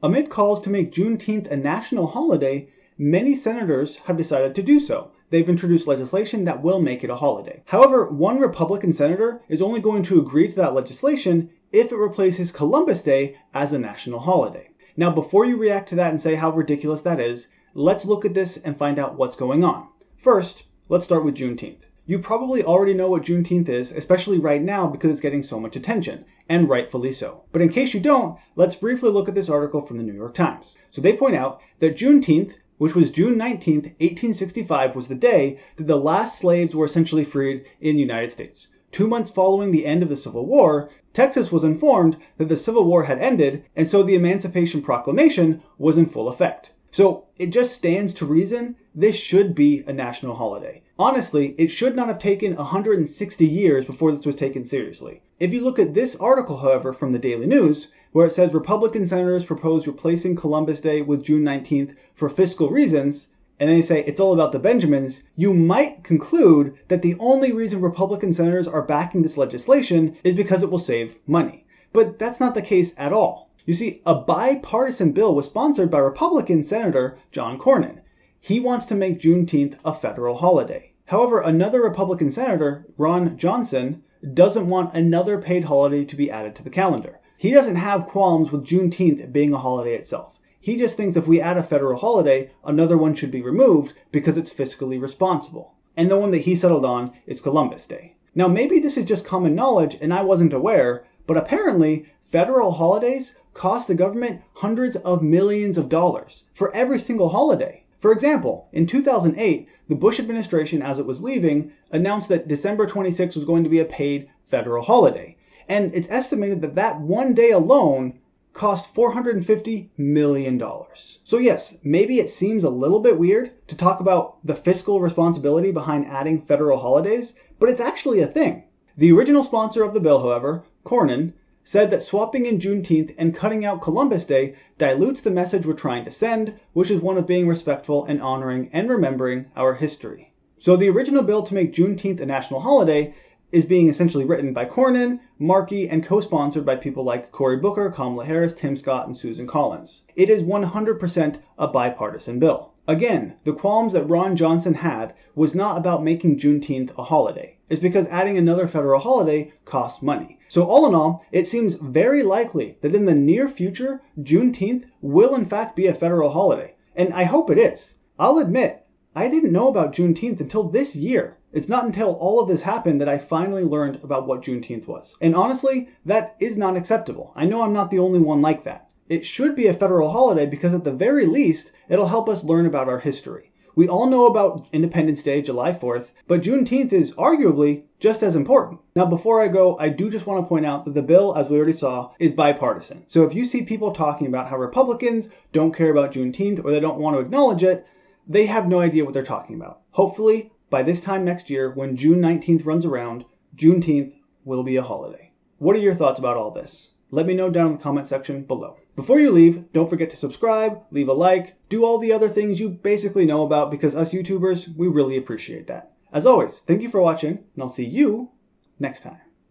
Amid calls to make Juneteenth a national holiday, many senators have decided to do so. They've introduced legislation that will make it a holiday. However, one Republican senator is only going to agree to that legislation if it replaces Columbus Day as a national holiday. Now, before you react to that and say how ridiculous that is, let's look at this and find out what's going on. First, let's start with Juneteenth. You probably already know what Juneteenth is, especially right now because it's getting so much attention, and rightfully so. But in case you don't, let's briefly look at this article from the New York Times. So they point out that Juneteenth, which was June 19th, 1865, was the day that the last slaves were essentially freed in the United States. 2 months following the end of the Civil War, Texas was informed that the Civil War had ended, and so the Emancipation Proclamation was in full effect. So it just stands to reason this should be a national holiday. Honestly, it should not have taken 160 years before this was taken seriously. If you look at this article, however, from the Daily News, where it says Republican senators propose replacing Columbus Day with June 19th for fiscal reasons, and then they say it's all about the Benjamins, you might conclude that the only reason Republican senators are backing this legislation is because it will save money. But that's not the case at all. You see, a bipartisan bill was sponsored by Republican Senator John Cornyn. He wants to make Juneteenth a federal holiday. However, another Republican senator, Ron Johnson, doesn't want another paid holiday to be added to the calendar. He doesn't have qualms with Juneteenth being a holiday itself. He just thinks if we add a federal holiday, another one should be removed because it's fiscally responsible. And the one that he settled on is Columbus Day. Now, maybe this is just common knowledge and I wasn't aware, but apparently federal holidays cost the government hundreds of millions of dollars for every single holiday. For example, in 2008, the Bush administration, as it was leaving, announced that December 26th was going to be a paid federal holiday. And it's estimated that that one day alone cost $450 million. So yes, maybe it seems a little bit weird to talk about the fiscal responsibility behind adding federal holidays, but it's actually a thing. The original sponsor of the bill, however, Cornyn, said that swapping in Juneteenth and cutting out Columbus Day dilutes the message we're trying to send, which is one of being respectful and honoring and remembering our history. So the original bill to make Juneteenth a national holiday is being essentially written by Cornyn, Markey, and co-sponsored by people like Cory Booker, Kamala Harris, Tim Scott, and Susan Collins. It is 100% a bipartisan bill. Again, the qualms that Ron Johnson had was not about making Juneteenth a holiday. It's because adding another federal holiday costs money. So all in all, it seems very likely that in the near future, Juneteenth will in fact be a federal holiday. And I hope it is. I'll admit, I didn't know about Juneteenth until this year. It's not until all of this happened that I finally learned about what Juneteenth was. And honestly, that is not acceptable. I know I'm not the only one like that. It should be a federal holiday because at the very least, it'll help us learn about our history. We all know about Independence Day, July 4th, but Juneteenth is arguably just as important. Now, before I go, I do just want to point out that the bill, as we already saw, is bipartisan. So if you see people talking about how Republicans don't care about Juneteenth or they don't want to acknowledge it, they have no idea what they're talking about. Hopefully, by this time next year, when June 19th runs around, Juneteenth will be a holiday. What are your thoughts about all this? Let me know down in the comment section below. Before you leave, don't forget to subscribe, leave a like, do all the other things you basically know about because us YouTubers, we really appreciate that. As always, thank you for watching, and I'll see you next time.